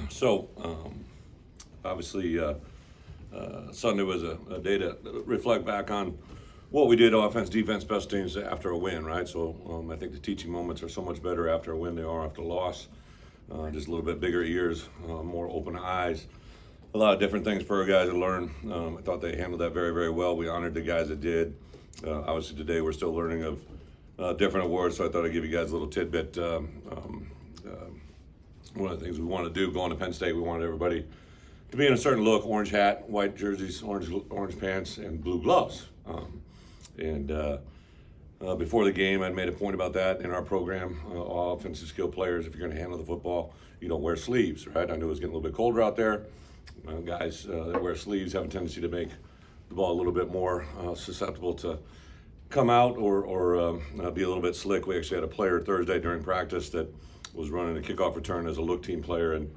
So, obviously, Sunday was a day to reflect back on what we did offense, defense, special teams after a win, right? So I think the teaching moments are so much better after a win than they are after a loss. Just a little bit bigger ears, more open eyes, a lot of different things for our guys to learn. I thought they handled that very, very well. We honored the guys that did. Obviously today we're still learning of different awards, so I thought I'd give you guys a little tidbit. One of the things we want to do going to Penn State, we wanted everybody to be in a certain look: orange hat, white jerseys, orange pants, and blue gloves. Before the game, I'd made a point about that in our program. All offensive skill players, if you're going to handle the football, you don't wear sleeves, right? I knew it was getting a little bit colder out there. Guys that wear sleeves have a tendency to make the ball a little bit more susceptible to come out or be a little bit slick. We actually had a player Thursday during practice that was running a kickoff return as a look team player, and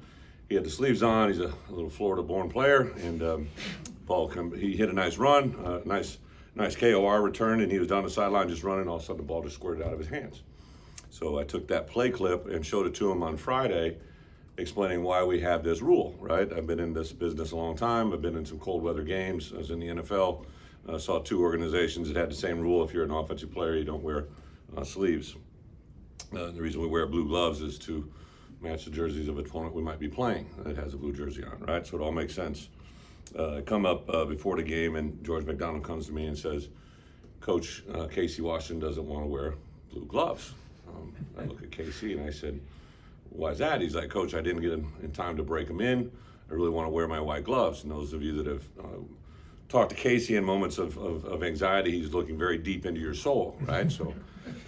he had the sleeves on. He's a little Florida-born player, and he hit a nice run, nice KOR return, and he was down the sideline just running. All of a sudden, the ball just squirted out of his hands. So I took that play clip and showed it to him on Friday, explaining why we have this rule, right? I've been in this business a long time. I've been in some cold weather games. I was in the NFL. Saw two organizations that had the same rule. If you're an offensive player, you don't wear sleeves. The reason we wear blue gloves is to match the jerseys of an opponent we might be playing that has a blue jersey on, right? So it all makes sense. I come up before the game, and George McDonald comes to me and says, "Coach, Casey Washington doesn't want to wear blue gloves." I look at Casey and I said, "Why is that?" He's like, "Coach, I didn't get in time to break them in. I really want to wear my white gloves." And those of you that have talked to Casey in moments of anxiety, he's looking very deep into your soul, right? So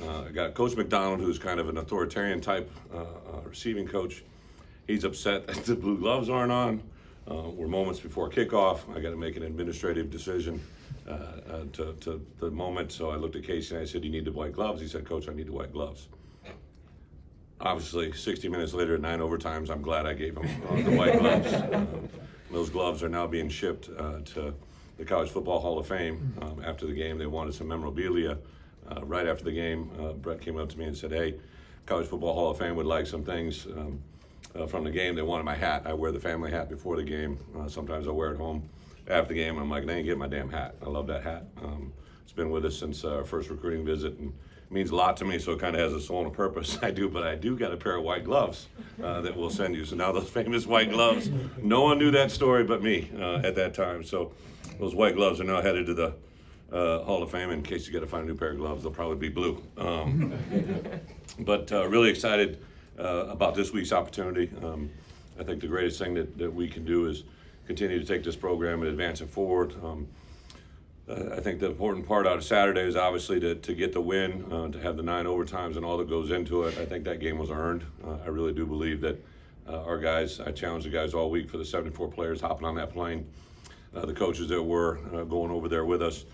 I got Coach McDonald, who's kind of an authoritarian type receiving coach. He's upset that the blue gloves aren't on. We're moments before kickoff. I got to make an administrative decision to the moment. So I looked at Casey and I said, "You need the white gloves." He said, "Coach, I need the white gloves." Obviously, 60 minutes later, 9 overtimes, I'm glad I gave him the white gloves. Those gloves are now being shipped to the College Football Hall of Fame. After the game, they wanted some memorabilia. Right after the game, Brett came up to me and said, "Hey, College Football Hall of Fame would like some things from the game. They wanted my hat. I wear the family hat before the game. Sometimes I wear it home after the game." I'm like, "They ain't get my damn hat." I love that hat. It's been with us since our first recruiting visit, and it means a lot to me, so it kind of has a soul and a purpose. I do got a pair of white gloves that we'll send you. So now those famous white gloves, no one knew that story but me at that time. So those white gloves are now headed to the Hall of Fame. In case you got to find a new pair of gloves, they'll probably be blue. But really excited about this week's opportunity. I think the greatest thing that we can do is continue to take this program and advance it forward. I think the important part out of Saturday is obviously to get the win, to have the 9 overtimes and all that goes into it. I think that game was earned. I really do believe that our guys, I challenged the guys all week for the 74 players hopping on that plane, the coaches that were going over there with us,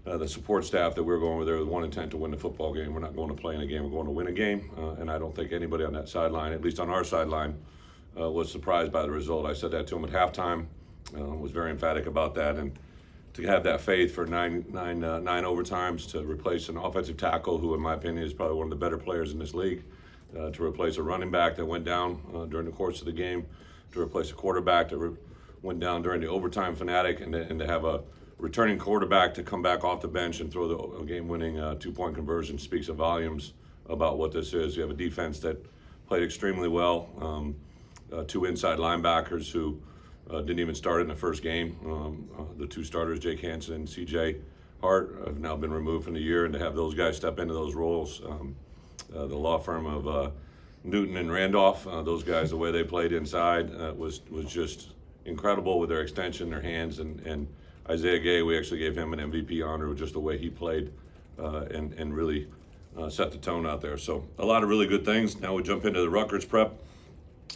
the support staff that we're going over there with one intent: to win the football game. We're not going to play in a game, we're going to win a game. And I don't think anybody on that sideline, at least on our sideline, was surprised by the result. I said that to them at halftime, was very emphatic about that. And to have that faith for nine overtimes, to replace an offensive tackle who, in my opinion, is probably one of the better players in this league, to replace a running back that went down during the course of the game, to replace a quarterback that went down during the overtime fanatic, and to have a returning quarterback to come back off the bench and throw the game-winning 2-point conversion speaks of volumes about what this is. You have a defense that played extremely well, 2 inside linebackers who didn't even start in the first game. The 2 starters, Jake Hansen and C.J. Hart, have now been removed from the year, and to have those guys step into those roles, the law firm of Newton and Randolph, those guys, the way they played inside was just incredible with their extension, their hands, and Isaiah Gay, we actually gave him an MVP honor with just the way he played and really set the tone out there. So a lot of really good things. Now we jump into the Rutgers prep.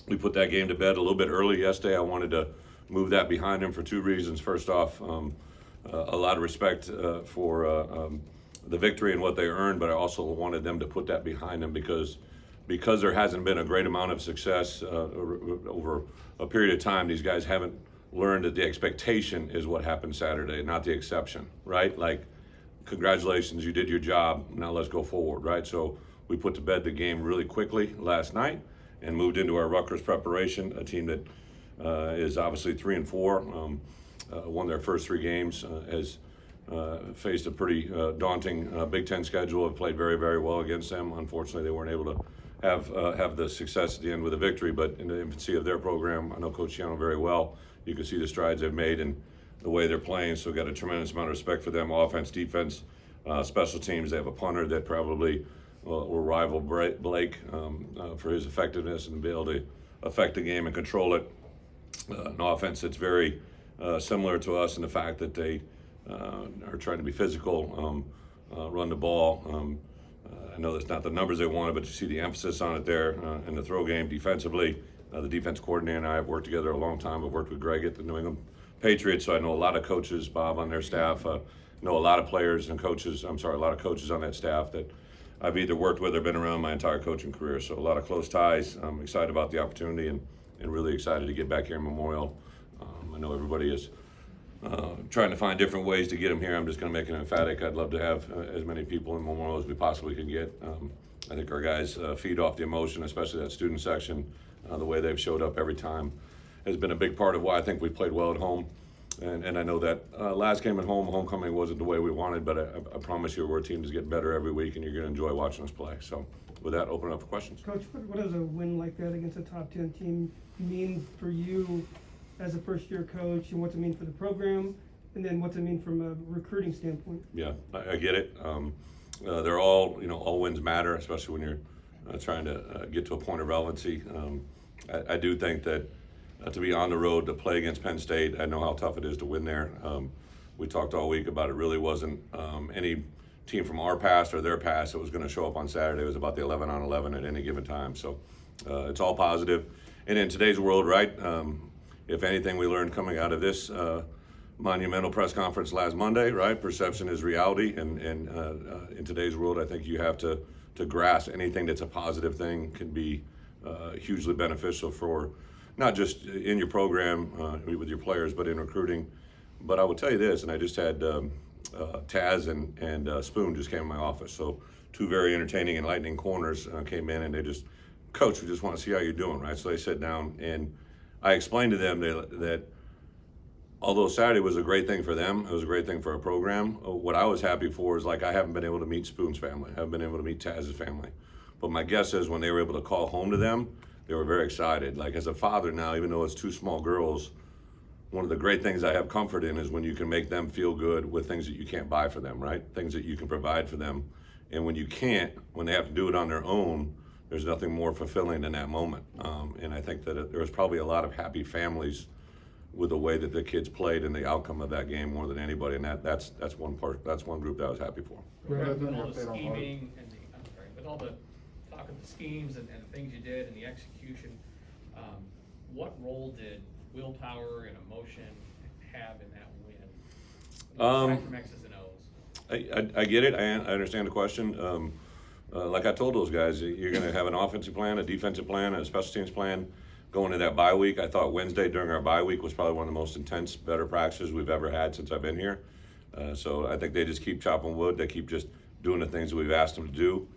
We put that game to bed a little bit early yesterday. I wanted to move that behind him for 2 reasons. First off, a lot of respect for the victory and what they earned, but I also wanted them to put that behind them because there hasn't been a great amount of success over a period of time. These guys haven't learned that the expectation is what happened Saturday, not the exception, right? Like, congratulations, you did your job, now let's go forward, right? So we put to bed the game really quickly last night and moved into our Rutgers preparation, a team that is obviously 3-4, won their first 3 games, has faced a pretty daunting Big Ten schedule, have played very, very well against them. Unfortunately, they weren't able to have the success at the end with a victory, but in the infancy of their program, I know Coach Chiano very well. You can see the strides they've made and the way they're playing, so got a tremendous amount of respect for them, offense, defense, special teams. They have a punter that probably will rival Blake for his effectiveness and be able to affect the game and control it. An offense that's very similar to us in the fact that they are trying to be physical, run the ball. I know that's not the numbers they wanted, but you see the emphasis on it there in the throw game defensively. The defense coordinator and I have worked together a long time. I've worked with Greg at the New England Patriots, so I know a lot of coaches, Bob, on their staff. Know a lot of players and coaches, a lot of coaches on that staff that I've either worked with or been around my entire coaching career. So a lot of close ties. I'm excited about the opportunity and really excited to get back here in Memorial. I know everybody is trying to find different ways to get them here. I'm just going to make it emphatic. I'd love to have as many people in Memorial as we possibly can get. I think our guys feed off the emotion, especially that student section. The way they've showed up every time has been a big part of why I think we played well at home. And I know that last game at home, homecoming wasn't the way we wanted, but I promise you we're a team that's getting better every week, and you're going to enjoy watching us play. So with that, open it up for questions. Coach, what does a win like that against a top 10 team mean for you as a first-year coach, and what's it mean for the program, and then what's it mean from a recruiting standpoint? Yeah, I get it. They're all, all wins matter, especially when you're trying to get to a point of relevancy. I do think that to be on the road to play against Penn State, I know how tough it is to win there. We talked all week about it really wasn't any team from our past or their past that was going to show up on Saturday. It was about the 11 on 11 at any given time. So it's all positive. And in today's world, right, if anything we learned coming out of this monumental press conference last Monday, right, perception is reality. And in today's world, I think you have to grasp anything that's a positive thing can be hugely beneficial for not just in your program with your players, but in recruiting. But I will tell you this, and I just had Taz and Spoon just came in my office. So 2 very entertaining, enlightening corners came in, and they just, Coach, we just want to see how you're doing, right? So they sat down, and I explained to them that although Saturday was a great thing for them, it was a great thing for our program. What I was happy for is, like, I haven't been able to meet Spoon's family. I haven't been able to meet Taz's family. But my guess is when they were able to call home to them, they were very excited. Like, as a father now, even though it's 2 small girls, one of the great things I have comfort in is when you can make them feel good with things that you can't buy for them, right? Things that you can provide for them. And when you can't, when they have to do it on their own, there's nothing more fulfilling than that moment. And I think that there was probably a lot of happy families with the way that the kids played and the outcome of that game more than anybody. And that's one group that I was happy for. With all the scheming and with all the talk of the schemes and the things you did and the execution, what role did willpower and emotion have in that win? Aside from X's and O's. I get it. I understand the question. Like I told those guys, you're going to have an offensive plan, a defensive plan, and a special teams plan going into that bye week. I thought Wednesday during our bye week was probably one of the most intense, better practices we've ever had since I've been here. So I think they just keep chopping wood. They keep just doing the things that we've asked them to do.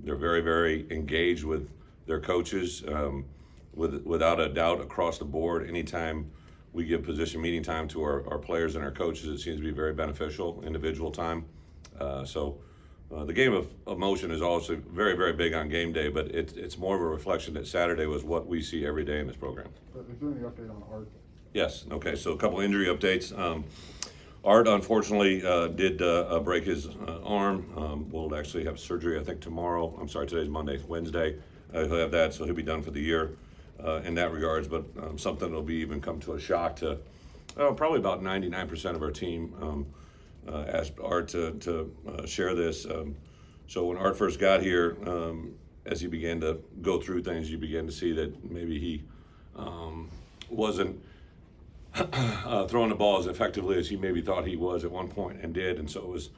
They're very, very engaged with their coaches, without a doubt across the board. Anytime we give position meeting time to our players and our coaches, it seems to be very beneficial, individual time. The game of emotion is also very, very big on game day, but it's more of a reflection that Saturday was what we see every day in this program. Is there any update on Art? Yes. Okay. So a couple injury updates. Art unfortunately did break his arm. We'll actually have surgery, I think, tomorrow. I'm sorry, today's Monday, Wednesday. He'll have that, so he'll be done for the year in that regards. But something that'll be even come to a shock to probably about 99% of our team. Asked Art to share this. So when Art first got here, as he began to go through things, you began to see that maybe he wasn't throwing the ball as effectively as he maybe thought he was at one point and did. And so it was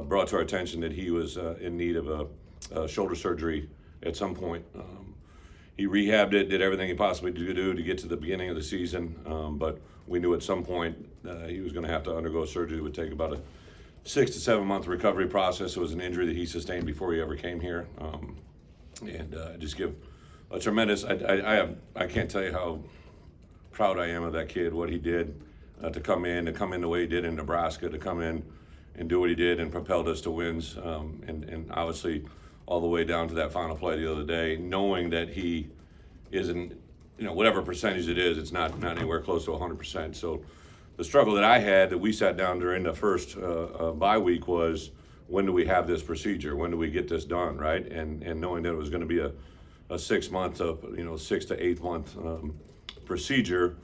brought to our attention that he was in need of a shoulder surgery at some point. He rehabbed it, did everything he possibly could do to get to the beginning of the season, but we knew at some point he was going to have to undergo surgery. It would take about 6 to 7 month recovery process. It was an injury that he sustained before he ever came here, and just give a tremendous. I can't tell you how proud I am of that kid, what he did to come in the way he did in Nebraska, to come in and do what he did and propelled us to wins, and obviously all the way down to that final play the other day, knowing that he isn't, whatever percentage it is, it's not anywhere close to 100%. So the struggle that I had, that we sat down during the first bye week, was, when do we have this procedure? When do we get this done, right? And knowing that it was going to be a 6 month, 6 to 8 month procedure.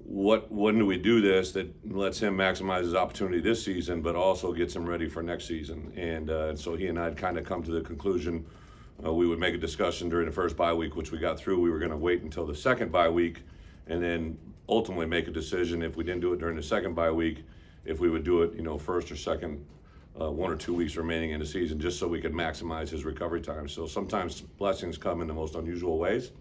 When do we do this that lets him maximize his opportunity this season, but also gets him ready for next season? And so he and I had kind of come to the conclusion we would make a discussion during the first bye week, which we got through. We were going to wait until the second bye week, and then ultimately make a decision, if we didn't do it during the second bye week, if we would do it, first or second, 1 or 2 weeks remaining in the season, just so we could maximize his recovery time. So sometimes blessings come in the most unusual ways,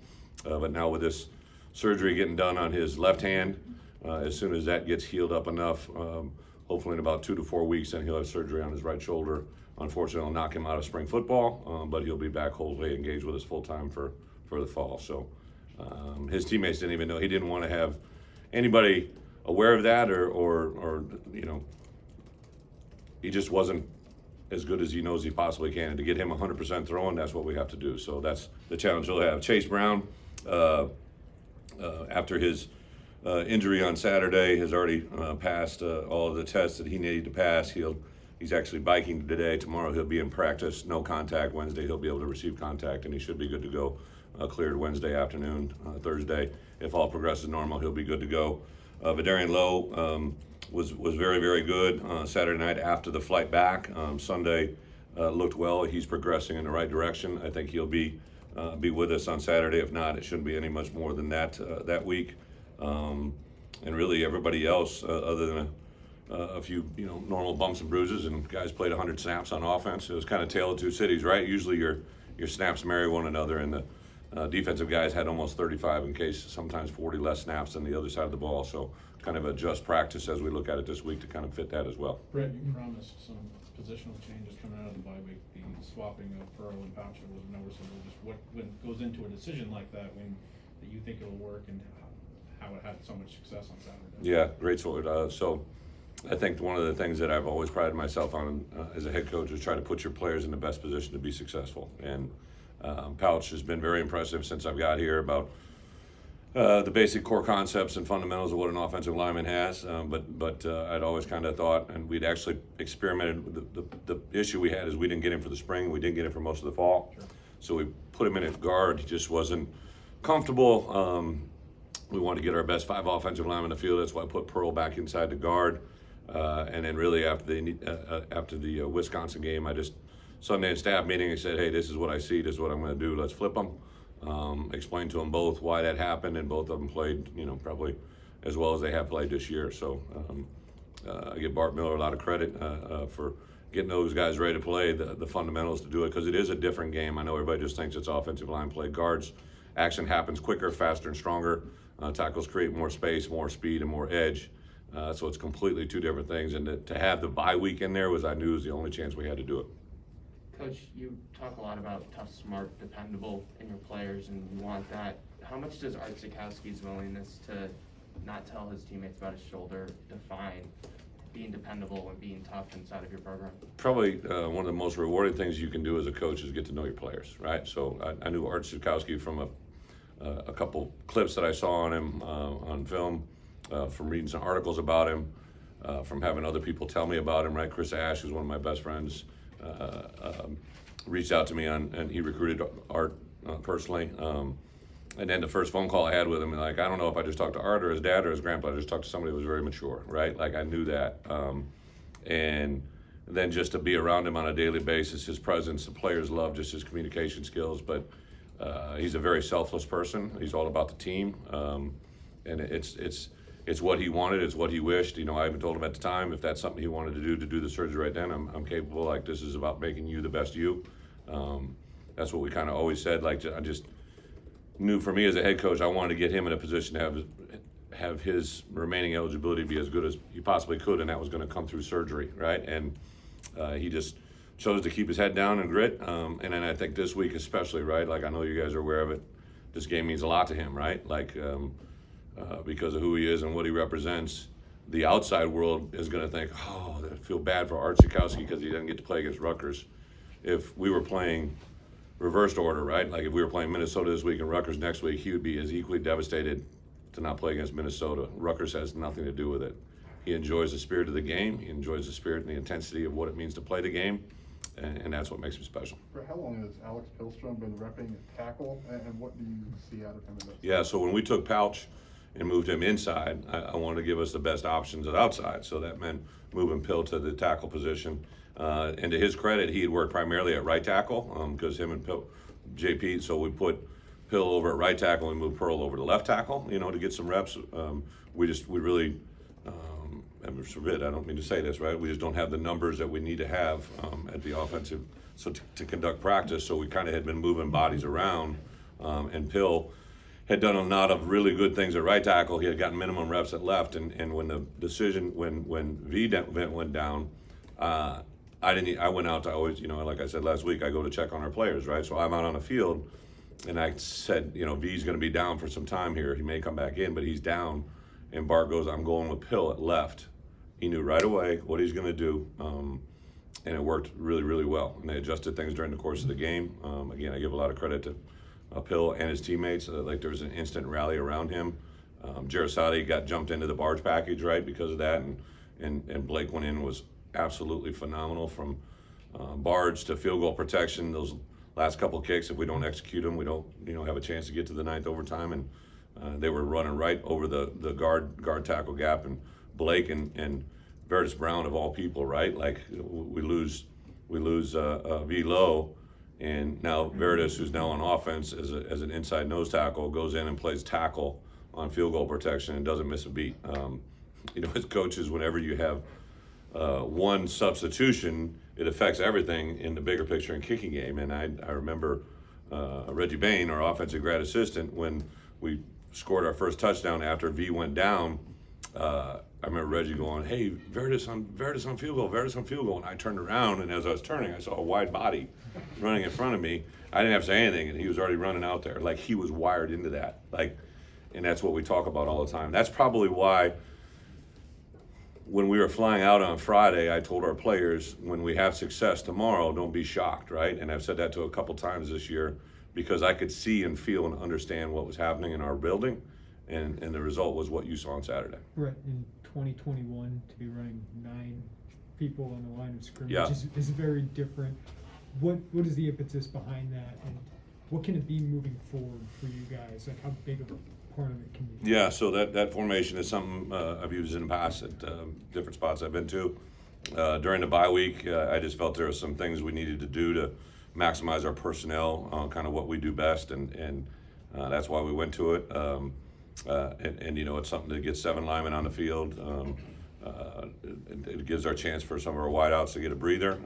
but now with this surgery getting done on his left hand, as soon as that gets healed up enough, hopefully in about 2 to 4 weeks, then he'll have surgery on his right shoulder. Unfortunately, it'll knock him out of spring football, but he'll be back wholly engaged with us full time for the fall. So his teammates didn't even know. He didn't want to have anybody aware of that, or he just wasn't as good as he knows he possibly can. And to get him 100% throwing, that's what we have to do. So that's the challenge he'll have. Chase Brown, after his injury on Saturday, has already passed all of the tests that he needed to pass. He's actually biking today. Tomorrow he'll be in practice, no contact. Wednesday he'll be able to receive contact, and he should be good to go. Cleared Wednesday afternoon. Thursday, if all progresses normal, he'll be good to go. Vidarian Lowe was very, very good Saturday night after the flight back. Sunday looked well. He's progressing in the right direction. I think he'll be with us on Saturday. If not, it shouldn't be any much more than that week. And really everybody else, other than a few normal bumps and bruises, and guys played 100 snaps on offense. It was kind of tale of two cities, right? Usually your snaps marry one another, and the defensive guys had almost 35, in case sometimes 40 less snaps than the other side of the ball. So kind of adjust practice as we look at it this week to kind of fit that as well. Brett, you promised some positional changes coming out of the bye week. The swapping of Pearl and Poucher was noticeable. Just what goes into a decision like that, that you think it'll work, and how it had so much success on Saturday? Yeah, great sword. So I think one of the things that I've always prided myself on as a head coach is try to put your players in the best position to be successful. And Pouch has been very impressive since I've got here about the basic core concepts and fundamentals of what an offensive lineman has. But I'd always kind of thought, and we'd actually experimented with the issue we had is we didn't get him for the spring. We didn't get him for most of the fall. Sure. So we put him in at guard. He just wasn't comfortable. We wanted to get our best 5 offensive linemen in the field. That's why I put Pearl back inside the guard. And then really after the Wisconsin game, I just Sunday in staff meeting, I said, hey, this is what I see. This is what I'm going to do. Let's flip them. Explain to them both why that happened, and both of them played, probably as well as they have played this year. So I give Bart Miller a lot of credit for getting those guys ready to play the fundamentals to do it, because it is a different game. I know everybody just thinks it's offensive line play. Guards, action happens quicker, faster, and stronger. Tackles create more space, more speed, and more edge. So it's completely two different things. And to have the bye week in there I knew was the only chance we had to do it. Coach, you talk a lot about tough, smart, dependable in your players, and you want that. How much does Art Seumkowski's willingness to not tell his teammates about his shoulder define being dependable and being tough inside of your program? Probably one of the most rewarding things you can do as a coach is get to know your players, right? So I knew Art Seumkowski from a couple clips that I saw on him on film, from reading some articles about him, from having other people tell me about him, right? Chris Ash, who's one of my best friends, reached out to me and he recruited Art personally. And then the first phone call I had with him, I don't know if I just talked to Art or his dad or his grandpa. I just talked to somebody who was very mature, right? I knew that. And then just to be around him on a daily basis, his presence, the players love just his communication skills. But he's a very selfless person. He's all about the team. And it's what he wanted. It's what he wished. I even told him at the time, if that's something he wanted to do the surgery right then, I'm capable. This is about making you the best you. That's what we kind of always said. I just knew for me as a head coach, I wanted to get him in a position to have his remaining eligibility be as good as he possibly could, and that was going to come through surgery, right? And he just chose to keep his head down and grit. And then I think this week especially, right? Like, I know you guys are aware of it. This game means a lot to him, right? Like, because of who he is and what he represents. The outside world is going to think, oh, I feel bad for Art Seumkowski because he doesn't get to play against Rutgers. If we were playing reversed order, right? Like if we were playing Minnesota this week and Rutgers next week, he would be as equally devastated to not play against Minnesota. Rutgers has nothing to do with it. He enjoys the spirit of the game. He enjoys the spirit and the intensity of what it means to play the game, and that's what makes him special. For how long has Alex Pillstrom been repping at tackle, and what do you see out of him in this? Yeah, so when we took Pouch and moved him inside, I wanted to give us the best options at outside. So that meant moving Pill to the tackle position. And to his credit, he had worked primarily at right tackle because him and Pill, JP, so we put Pill over at right tackle and moved Pearl over to left tackle, to get some reps. We really, and forbid, I don't mean to say this, right? We just don't have the numbers that we need to have at the offensive, so to conduct practice. So we kind of had been moving bodies around, and Pill had done a lot of really good things at right tackle. He had gotten minimum reps at left, and when the decision, when V went down, I went out to always, like I said last week, I go to check on our players, right? So I'm out on the field, and I said, V's going to be down for some time here. He may come back in, but he's down. And Bart goes, I'm going with Pill at left. He knew right away what he's going to do, and it worked really, really well. And they adjusted things during the course of the game. Again, I give a lot of credit to Pill and his teammates. Like there was an instant rally around him. Jarasati got jumped into the barge package, right, because of that, and Blake went in, was absolutely phenomenal from barge to field goal protection. Those last couple kicks, if we don't execute them, we don't have a chance to get to the ninth overtime. And they were running right over the guard tackle gap, and Blake and Verdis Brown of all people, right? Like we lose V Low. And now Verdis, who's now on offense as an inside nose tackle, goes in and plays tackle on field goal protection and doesn't miss a beat. As coaches, whenever you have one substitution, it affects everything in the bigger picture and kicking game. And I remember Reggie Bain, our offensive grad assistant, when we scored our first touchdown after V went down, I remember Reggie going, hey, Verdis on field goal, and I turned around, and as I was turning, I saw a wide body running in front of me. I didn't have to say anything, and he was already running out there. Like, he was wired into that. And that's what we talk about all the time. That's probably why when we were flying out on Friday, I told our players, when we have success tomorrow, don't be shocked, right? And I've said that to a couple times this year, because I could see and feel and understand what was happening in our building, and the result was what you saw on Saturday. Right, in 2021, to be running 9 people on the line of scrimmage Yeah. is very different. What is the impetus behind that, and what can it be moving forward for you guys? Like, how big of a part of it can be? Yeah, so that formation is something I've used in the past at different spots I've been to. During the bye week, I just felt there were some things we needed to do to maximize our personnel on kind of what we do best, and that's why we went to it. And it's something that gets 7 linemen on the field. It gives our chance for some of our wideouts to get a breather.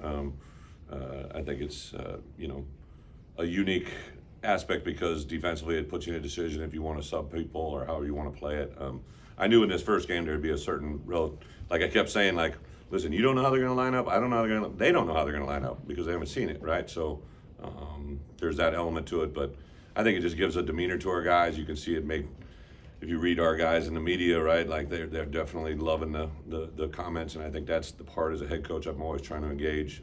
I think it's a unique aspect because defensively it puts you in a decision if you want to sub people or however you want to play it. I knew in this first game there'd be a certain like I kept saying, like, listen, you don't know how they're going to line up. I don't know how they're going to. They don't know how they're going to line up because they haven't seen it, right? So there's that element to it, but I think it just gives a demeanor to our guys. You can see it make. If you read our guys in the media, right, like they're definitely loving the comments, and I think that's the part as a head coach I'm always trying to engage.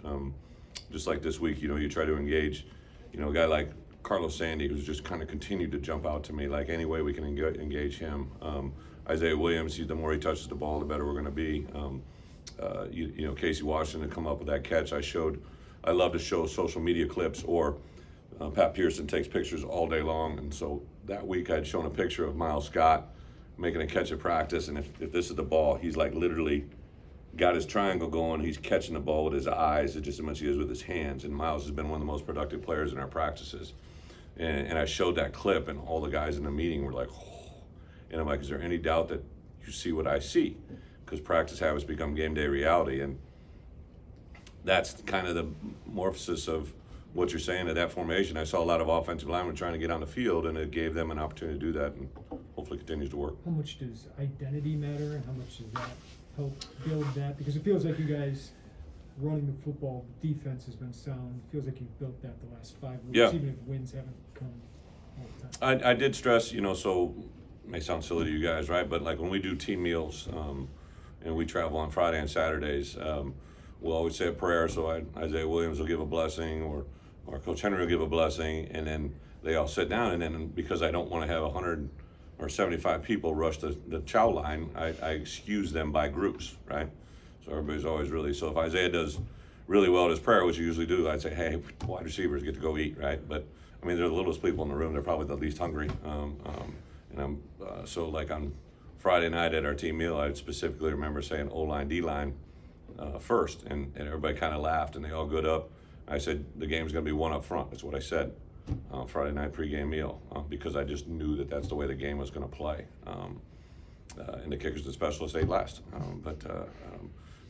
Just like this week, you try to engage, a guy like Carlos Sandy, who's just kind of continued to jump out to me, like any way we can engage him. Isaiah Williams, the more he touches the ball, the better we're going to be. Casey Washington come up with that catch. I love to show social media clips, or Pat Pearson takes pictures all day long, and so that week I'd shown a picture of Miles Scott making a catch at practice, and if this is the ball, he's like literally got his triangle going, he's catching the ball with his eyes just as much as he is with his hands, and Miles has been one of the most productive players in our practices. And I showed that clip, and all the guys in the meeting were like, oh. And I'm like, is there any doubt that you see what I see? Because practice habits become game day reality, and that's kind of the morphosis of what you're saying to that formation. I saw a lot of offensive linemen trying to get on the field, and it gave them an opportunity to do that, and hopefully hopefully continues to work. How much does identity matter, and how much does that help build that? Because it feels like you guys running the football defense has been sound. It feels like you've built that the last 5 weeks, Yeah. even if wins haven't come all the time. I did stress, so it may sound silly to you guys, right? But like when we do team meals, and we travel on Friday and Saturdays, we'll always say a prayer. So Isaiah Williams will give a blessing, or Coach Henry will give a blessing, and then they all sit down. And then because I don't want to have 100 or 75 people rush the chow line, I excuse them by groups, right? So everybody's always really, so if Isaiah does really well at his prayer, which you usually do, I'd say, hey, wide receivers get to go eat, right? But I mean, they're the littlest people in the room. They're probably the least hungry. And I'm so like on Friday night at our team meal, I specifically remember saying O-line, D-line first, and everybody kind of laughed and they all good up. I said the game's going to be one up front. That's what I said Friday night pregame meal because I just knew that that's the way the game was going to play. And the kickers and specialists ate last, but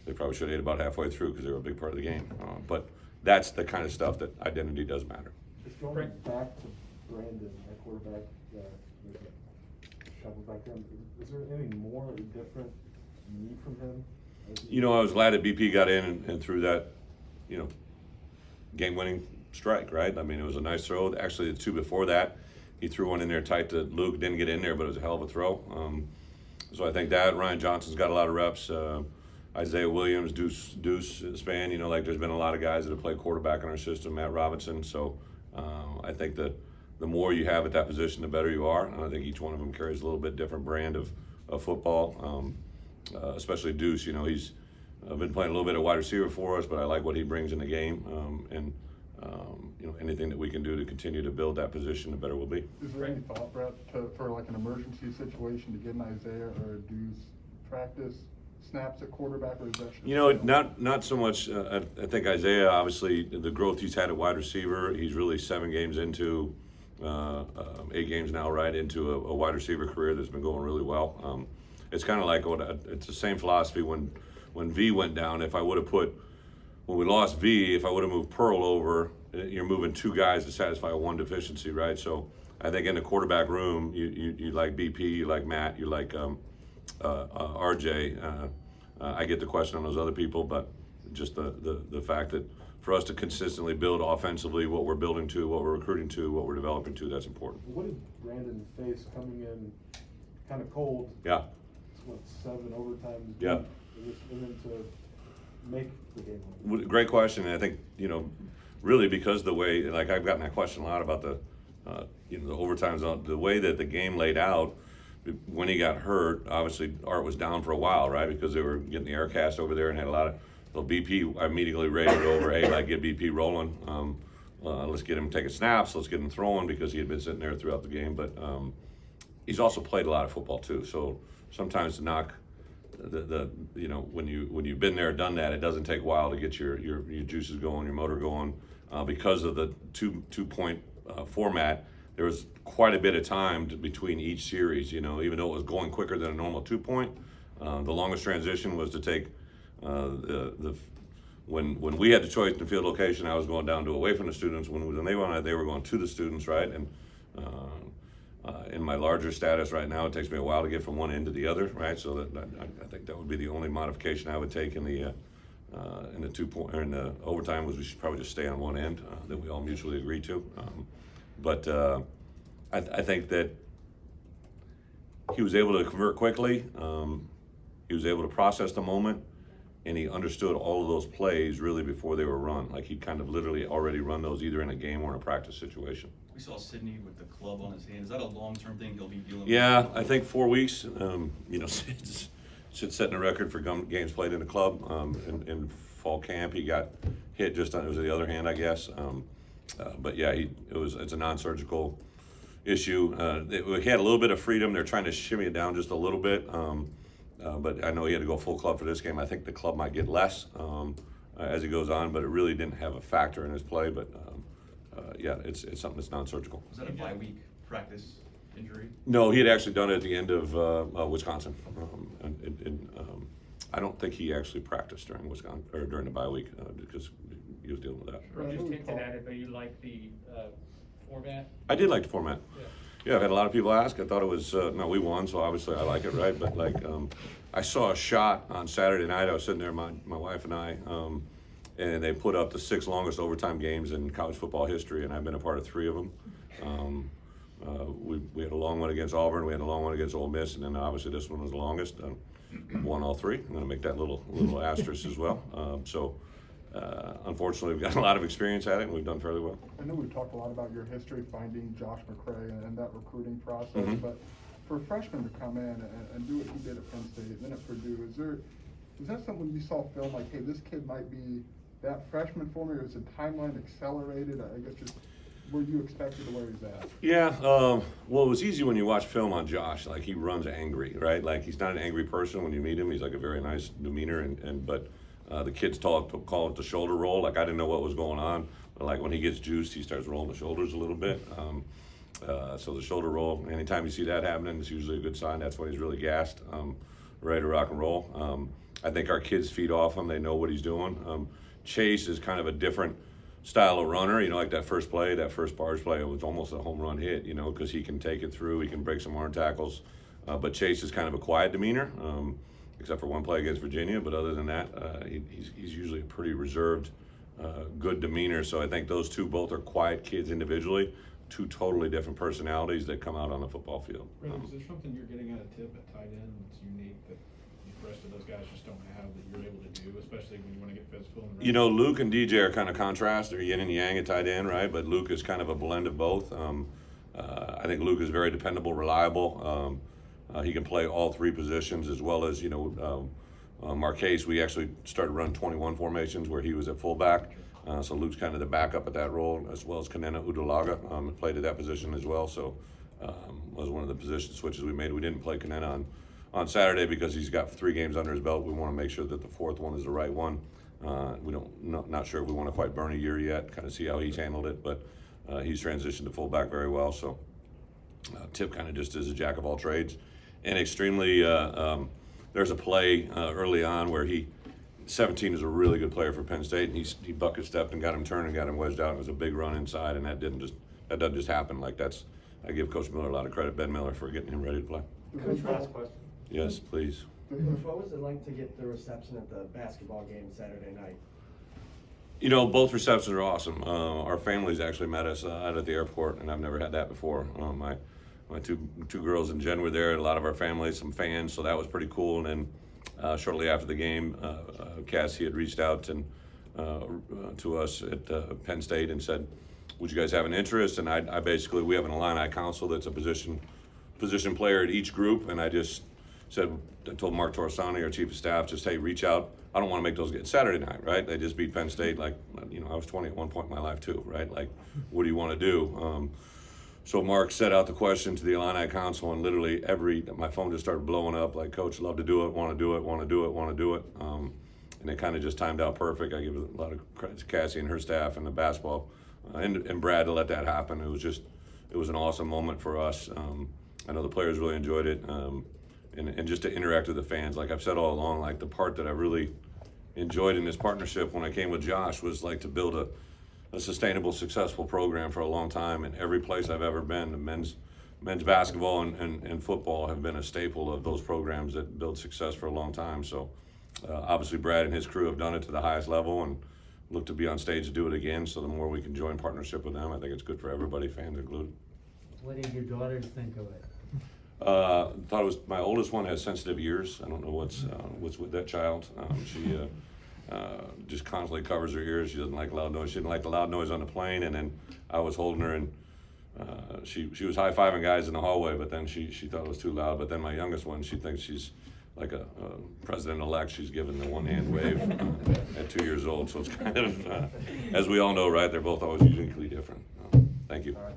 they probably should have ate about halfway through because they were a big part of the game. But that's the kind of stuff that identity does matter. Just going back to Brandon, our quarterback, shovel back then, is there any more or different need from him? I was glad that BP got in and threw that, game-winning strike, right? I mean, it was a nice throw. Actually, the two before that, he threw one in there tight to Luke. Didn't get in there, but it was a hell of a throw. So I think that Ryan Johnson's got a lot of reps. Isaiah Williams, Deuce Span. There's been a lot of guys that have played quarterback in our system. Matt Robinson. So I think that the more you have at that position, the better you are. And I think each one of them carries a little bit different brand of football. Especially Deuce. He's been playing a little bit of wide receiver for us, but I like what he brings in the game. Anything that we can do to continue to build that position, the better we'll be. Is there any thought, Brett, for like an emergency situation to get an Isaiah or a Deuce practice snaps at quarterback, or is that just Not so much. I think Isaiah, obviously, the growth he's had at wide receiver, he's really 7 games into, 8 games now, right, into a wide receiver career that's been going really well. It's kind of like it's the same philosophy when V went down. If I would have when we lost V, if I would have moved Pearl over, you're moving 2 guys to satisfy one deficiency, right? So I think in the quarterback room, you like BP, you like Matt, you like RJ. I get the question on those other people, but just the fact that for us to consistently build offensively what we're building to, what we're recruiting to, what we're developing to, that's important. What did Brandon face coming in kind of cold? Yeah. 7 overtimes? Yeah. And then to make the game. Great question, and I think really because the way, like I've gotten that question a lot about the the overtimes, the way that the game laid out. When he got hurt, obviously Art was down for a while, right? Because they were getting the air cast over there and had a lot of. So BP immediately rated over, hey, get BP rolling. Let's get him taking snaps. Let's get him throwing because he had been sitting there throughout the game. But he's also played a lot of football too. So sometimes to knock when you've been there, done that, it doesn't take a while to get your juices going, your motor going. Because of the two-point format, there was quite a bit of time between each series, even though it was going quicker than a normal 2-point. The longest transition was to take when we had the choice in the field location, I was going down to away from the students. When they went, they were going to the students, right? And in my larger status right now, it takes me a while to get from one end to the other, right? So I think that would be the only modification I would take in the 2-point or in the overtime was we should probably just stay on one end that we all mutually agree to. But I think that he was able to convert quickly. He was able to process the moment, and he understood all of those plays really before they were run. Like he kind of literally already run those either in a game or in a practice situation. We saw Sidney with the club on his hand. Is that a long-term thing he'll be dealing with? Yeah, I think 4 weeks. Sid's setting a record for games played in the club. In fall camp, he got hit just on it was the other hand, I guess. But yeah, it's a non-surgical issue. He had a little bit of freedom. They're trying to shimmy it down just a little bit. But I know he had to go full club for this game. I think the club might get less as he goes on, but it really didn't have a factor in his play. But yeah, it's something that's non-surgical. Was that a bye-week practice injury? No, he had actually done it at the end of Wisconsin. I don't think he actually practiced during Wisconsin or during the bye week because he was dealing with that. You just hinted at it, but you like the format? I did like the format. Yeah, I've had a lot of people ask. I thought it was, no, we won, so obviously I like it, right? But like, I saw a shot on Saturday night. I was sitting there, my wife and I, and they put up the 6 longest overtime games in college football history, and I've been a part of 3 of them. We had a long one against Auburn, we had a long one against Ole Miss, and then obviously this one was the longest. Won all 3. I'm going to make that little asterisk as well. Unfortunately, we've got a lot of experience at it, and we've done fairly well. I know we've talked a lot about your history finding Josh Mccray and that recruiting process, Mhm. but for a freshman to come in and do what he did at Penn State and then at Purdue, is that something you saw film like, hey, this kid might be that freshman for me, or is the timeline accelerated? I guess just were you expected to where he's at? Yeah, well, it was easy when you watch film on Josh. Like, he runs angry, right? Like, he's not an angry person when you meet him. He's like a very nice demeanor, but the kids call it the shoulder roll. Like, I didn't know what was going on, but like when he gets juiced, he starts rolling the shoulders a little bit. So the shoulder roll, anytime you see that happening, it's usually a good sign. That's when he's really gassed, ready to rock and roll. I think our kids feed off him. They know what he's doing. Chase is kind of a different style of runner, like that first play, that first bars play, it was almost a home run hit, because he can take it through, he can break some arm tackles. But Chase is kind of a quiet demeanor, except for one play against Virginia. But other than that, he's usually a pretty reserved, good demeanor. So I think those two both are quiet kids individually, 2 totally different personalities that come out on the football field. Brett, is there something you're getting at a tip at tight end that's unique that the rest of those guys just don't have that you're able to do, especially when you want to get physical? And Luke and DJ are kind of contrast. They're yin and yang at tight end, right? But Luke is kind of a blend of both. I think Luke is very dependable, reliable. He can play all 3 positions, as well as, Marquez, we actually started running 21 formations where he was at fullback. So Luke's kind of the backup at that role, as well as Kanena Udalaga played at that position as well. So was one of the position switches we made. We didn't play Kanena on Saturday because he's got 3 games under his belt. We want to make sure that the 4th one is the right one. Not sure if we want to quite burn a year yet, kind of see how he's handled it, but he's transitioned to fullback very well. So Tip kind of just is a jack of all trades, and extremely. There's a play early on where 17 is a really good player for Penn State, and he bucket stepped and got him turned and got him wedged out. It was a big run inside, and that doesn't just happen. Like, I give Coach Miller a lot of credit, Ben Miller, for getting him ready to play. Coach, last question. Yes, please. Coach, what was it like to get the reception at the basketball game Saturday night? Both receptions are awesome. Our families actually met us out at the airport, and I've never had that before. My two girls and Jen were there, a lot of our families, some fans, so that was pretty cool. And then shortly after the game, Cassie had reached out to us at Penn State and said, would you guys have an interest? And I basically, we have an Illini council that's a position player at each group, and I just said, I told Mark Torresani, our chief of staff, just, hey, reach out. I don't want to make those get Saturday night, right? They just beat Penn State. Like, I was 20 at one point in my life too, right? Like, what do you want to do? So Mark set out the question to the Illini council, and literally my phone just started blowing up. Like, Coach, love to do it, want to do it, want to do it, want to do it. And it kind of just timed out perfect. I give a lot of credit to Cassie and her staff and the basketball and Brad to let that happen. It was an awesome moment for us. I know the players really enjoyed it. And just to interact with the fans, like I've said all along, like the part that I really enjoyed in this partnership when I came with Josh was like to build a sustainable, successful program for a long time. And every place I've ever been, the men's basketball and football have been a staple of those programs that build success for a long time. So obviously Brad and his crew have done it to the highest level and look to be on stage to do it again. So the more we can join partnership with them, I think it's good for everybody, fans included. What did your daughters think of it? Thought it was, my oldest one has sensitive ears. I don't know what's with that child. She just constantly covers her ears. She doesn't like loud noise. She didn't like the loud noise on the plane. And then I was holding her, and she was high-fiving guys in the hallway, but then she thought it was too loud. But then my youngest one, she thinks she's like a president-elect. She's given the one-hand wave at 2 years old. So it's kind of, as we all know, right, they're both always uniquely different. Thank you. All right.